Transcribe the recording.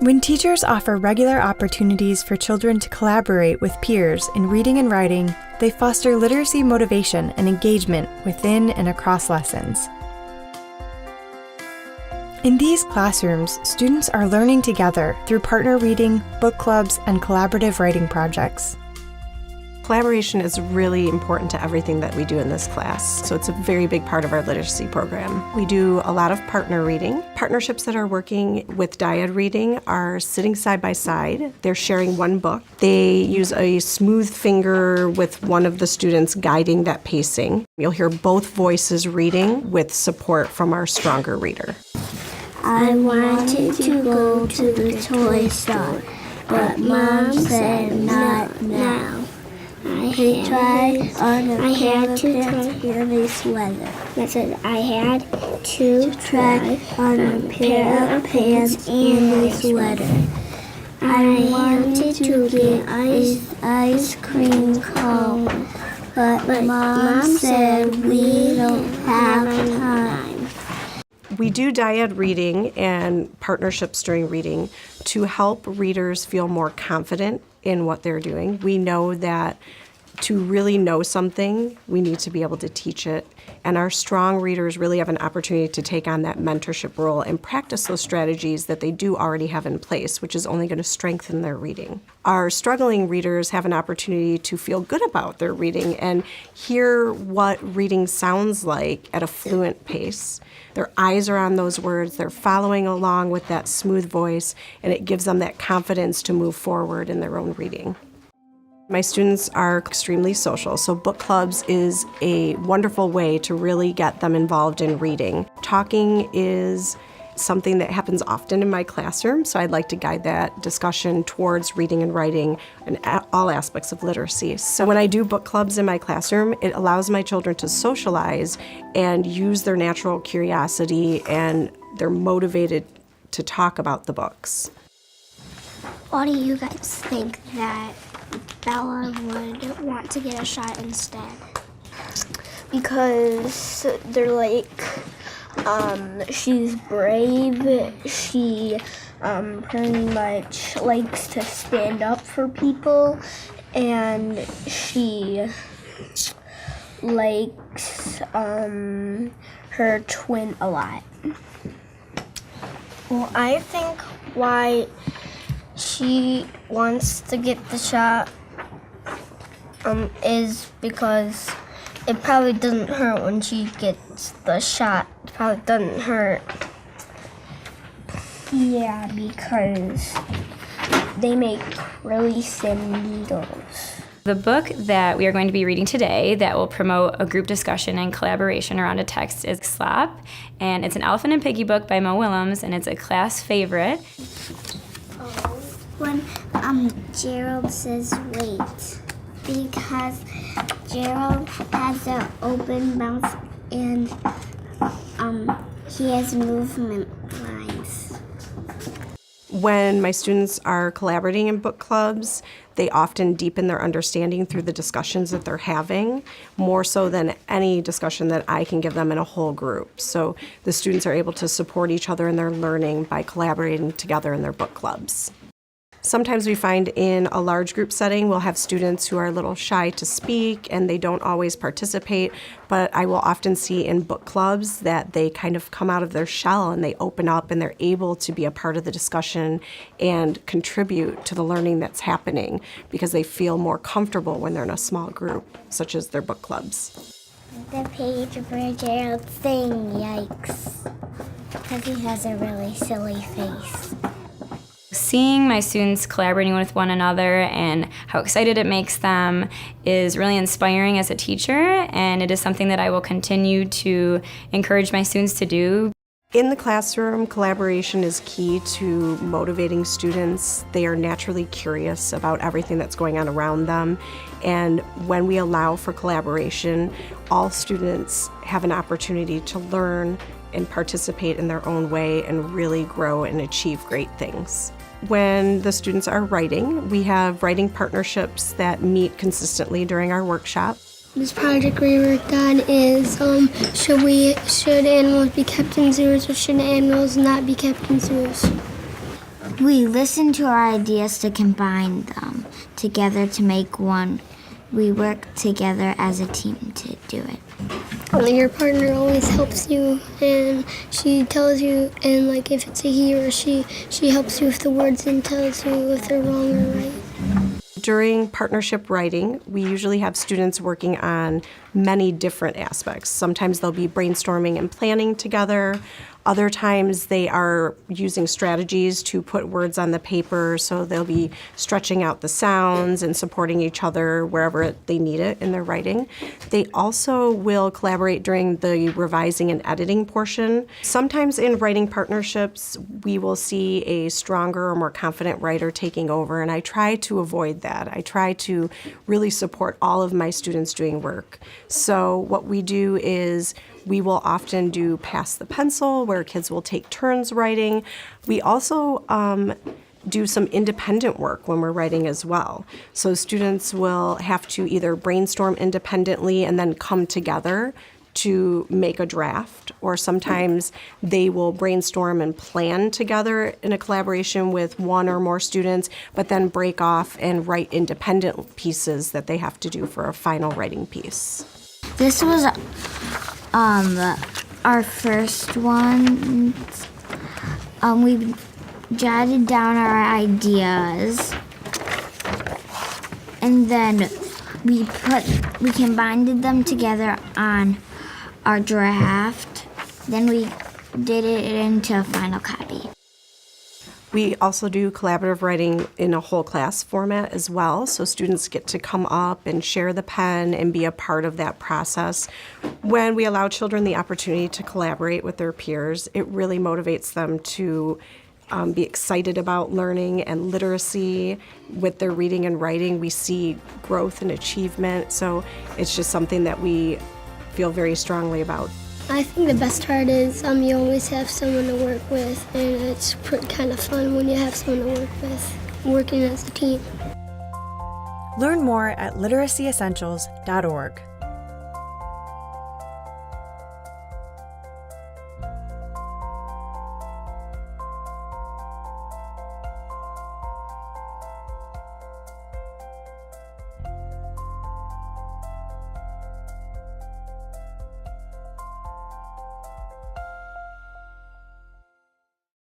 When teachers offer regular opportunities for children to collaborate with peers in reading and writing, they foster literacy motivation and engagement within and across lessons. In these classrooms, students are learning together through partner reading, book clubs, and collaborative writing projects. Collaboration is really important to everything that we do in this class, so it's a very big part of our literacy program. We do a lot of partner reading. Partnerships that are working with dyad reading are sitting side by side. They're sharing one book. They use a smooth finger with one of the students guiding that pacing. You'll hear both voices reading with support from our stronger reader. I wanted to go to the toy store, but Mom said not now. I had to try on a sweater. I said I had to try on a pair of pants and a sweater. I wanted to get ice cream cone, but Mom said we don't have time. We do dyad reading and partnerships during reading to help readers feel more confident in what they're doing. We know that to really know something, we need to be able to teach it. And our strong readers really have an opportunity to take on that mentorship role and practice those strategies that they do already have in place, which is only going to strengthen their reading. Our struggling readers have an opportunity to feel good about their reading and hear what reading sounds like at a fluent pace. Their eyes are on those words, they're following along with that smooth voice, and it gives them that confidence to move forward in their own reading. My students are extremely social, so book clubs is a wonderful way to really get them involved in reading. Talking is something that happens often in my classroom, so I'd like to guide that discussion towards reading and writing and all aspects of literacy. So when I do book clubs in my classroom, it allows my children to socialize and use their natural curiosity, and they're motivated to talk about the books. Why do you guys think that Bella would want to get a shot instead? Because they're like, she's brave, she pretty much likes to stand up for people, and she likes her twin a lot. Well, I think why she wants to get the shot is because it probably doesn't hurt when she gets the shot. It probably doesn't hurt. Yeah, because they make really thin needles. The book that we are going to be reading today that will promote a group discussion and collaboration around a text is Slop, and it's an Elephant and Piggy book by Mo Willems, and it's a class favorite. When Gerald says wait, because Gerald has an open mouth and he has movement lines. When my students are collaborating in book clubs, they often deepen their understanding through the discussions that they're having, more so than any discussion that I can give them in a whole group. So the students are able to support each other in their learning by collaborating together in their book clubs. Sometimes we find in a large group setting, we'll have students who are a little shy to speak and they don't always participate, but I will often see in book clubs that they kind of come out of their shell and they open up and they're able to be a part of the discussion and contribute to the learning that's happening because they feel more comfortable when they're in a small group, such as their book clubs. The page where Gerald's saying yikes, because he has a really silly face. Seeing my students collaborating with one another and how excited it makes them is really inspiring as a teacher, and it is something that I will continue to encourage my students to do. In the classroom, collaboration is key to motivating students. They are naturally curious about everything that's going on around them, and when we allow for collaboration, all students have an opportunity to learn and participate in their own way and really grow and achieve great things. When the students are writing, we have writing partnerships that meet consistently during our workshop. This project we worked on is should animals be kept in zoos or should animals not be kept in zoos? We listen to our ideas to combine them together to make one. We work together as a team to do it. Your partner always helps you, and she tells you, and like if it's a he or she helps you with the words and tells you if they're wrong or right. During partnership writing, we usually have students working on many different aspects. Sometimes they'll be brainstorming and planning together. Other times they are using strategies to put words on the paper, so they'll be stretching out the sounds and supporting each other wherever they need it in their writing. They also will collaborate during the revising and editing portion. Sometimes in writing partnerships, we will see a stronger or more confident writer taking over, and I try to avoid that. I try to really support all of my students doing work. So what we do is we will often do pass the pencil, where kids will take turns writing. We also do some independent work when we're writing as well. So students will have to either brainstorm independently and then come together to make a draft, or sometimes they will brainstorm and plan together in a collaboration with one or more students, but then break off and write independent pieces that they have to do for a final writing piece. This was our first one. We jotted down our ideas, and then we combined them together on our draft. Then we did it into a final copy. We also do collaborative writing in a whole class format as well, so students get to come up and share the pen and be a part of that process. When we allow children the opportunity to collaborate with their peers, it really motivates them to be excited about learning and literacy. With their reading and writing, we see growth and achievement, so it's just something that we feel very strongly about. I think the best part is you always have someone to work with, and it's kind of fun when you have someone to work with, working as a team. Learn more at literacyessentials.org.